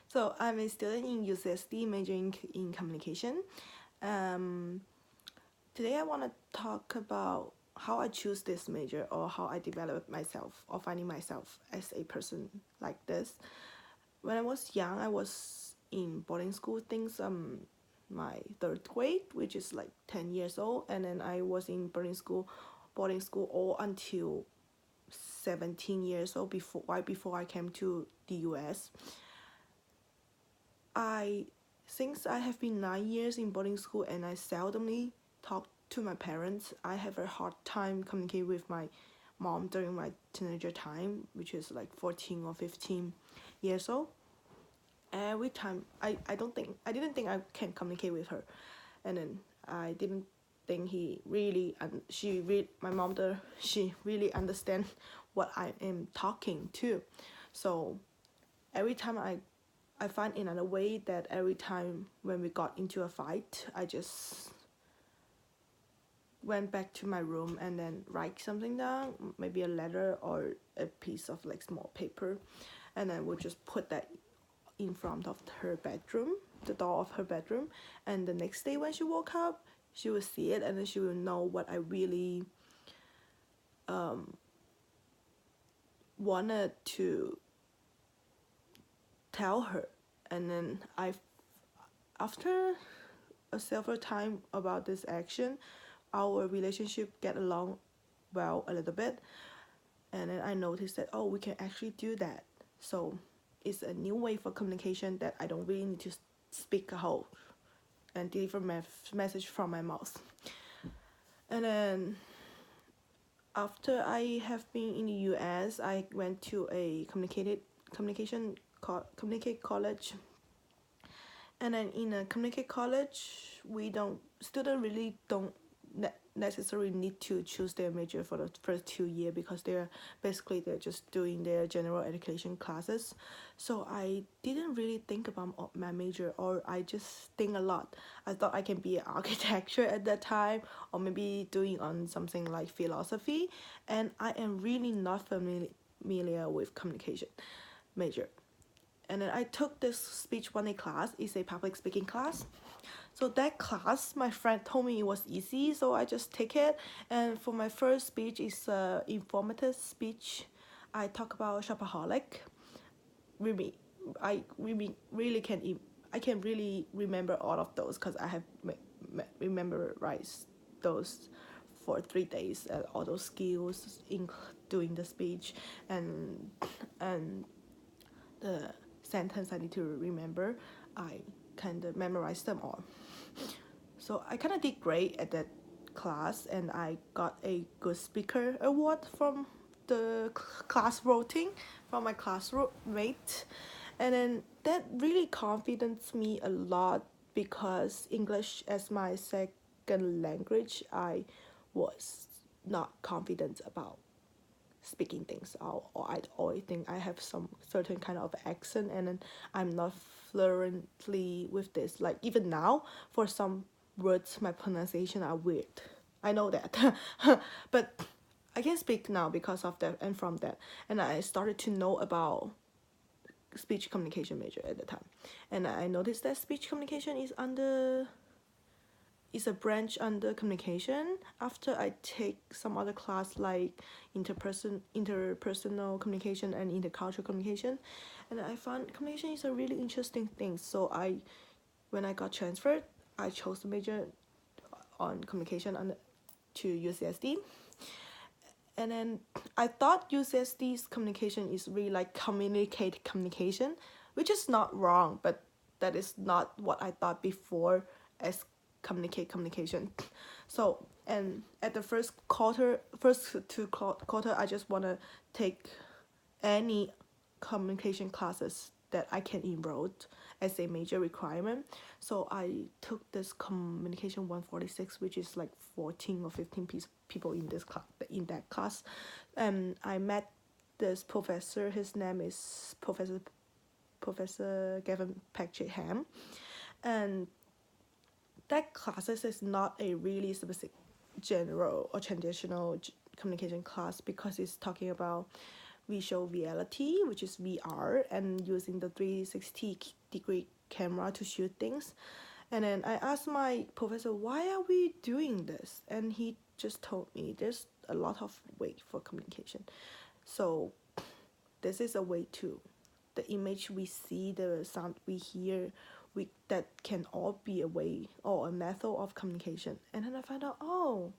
So I'm a student in UCSD majoring in communication. Um, Today I want to talk about how I choose this major or how I develop myself or finding myself as a person like this. When I was young, I was in boarding school things my third grade, which is like 10 years old, and then I was in boarding school all until 17 years old, before right before I came to the US. I Since I have been 9 years in boarding school and I seldomly talk to my parents, I have a hard time communicating with my mom during my teenager time, which is like 14 or 15 years old. Every time I didn't think I can communicate with her, and then I didn't think he really and my mom she really understand what I am talking to. So every time I find another way that every time when we got into a fight, I just went back to my room and then write something down, maybe a letter or a piece of like small paper, and then would just put that in front of her bedroom, the door of her bedroom, and the next day when she woke up, she will see it and then she will know what I really wanted to tell her. And then after a several time about this action, our relationship get along well a little bit, and then I noticed that, oh, we can actually do that. So it's a new way for communication that I don't really need to speak a whole and deliver message from my mouth. And then after I have been in the US, I went to a communicate college. And then in a communicate college, student really don't necessarily need to choose their major for the first 2 years, because they're just doing their general education classes. So I didn't really think about my major, or I just think a lot. I thought I can be an architecture at that time, or maybe doing on something like philosophy, and I am really not familiar with communication major. And then I took this speech 1A class. It's a public speaking class. So that class, my friend told me it was easy, so I just take it. And for my first speech, it's a informative speech. I talk about shopaholic. Really, I can really remember all of those because I have memorized those for 3 days. All those skills in doing the speech and the sentence I need to remember, I kind of memorized them all. So I kind of did great at that class, and I got a good speaker award from the class voting from my classmate. And then that really confidence me a lot, because English as my second language, I was not confident about speaking things out, or I always think I have some certain kind of accent, and then I'm not fluently with this. Like even now, for some words, my pronunciation are weird. I know that, but I can speak now because of that and from that. And I started to know about speech communication major at the time, and I noticed that speech communication is a branch under communication. After I take some other class like interpersonal communication and intercultural communication, and I found communication is a really interesting thing. So when I got transferred, I chose the major on communication to UCSD. And then I thought UCSD's communication is really like communication, which is not wrong, but that is not what I thought before as communication. So, and at the first two quarter, I just want to take any communication classes that I can enroll as a major requirement. So I took this communication 146, which is like 14 or 15 people in that class. I met this professor. His name is Professor Gavin Patrick Ham, and that classes is not a really specific general or traditional communication class, because it's talking about visual reality, which is VR, and using the 360-degree camera to shoot things. And then I asked my professor, why are we doing this? And he just told me there's a lot of way for communication. So this is a way too. The image we see, the sound we hear, that can all be a way or a method of communication. And then I found out, oh,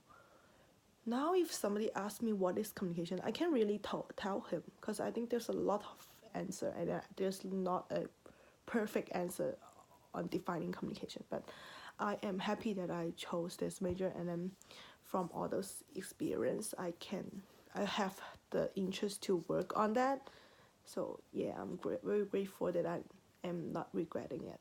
now if somebody asks me what is communication, I can really tell him, because I think there's a lot of answer, and there's not a perfect answer on defining communication. But I am happy that I chose this major, and then from all those experience, I have the interest to work on that. So yeah, I'm very grateful that I am not regretting it.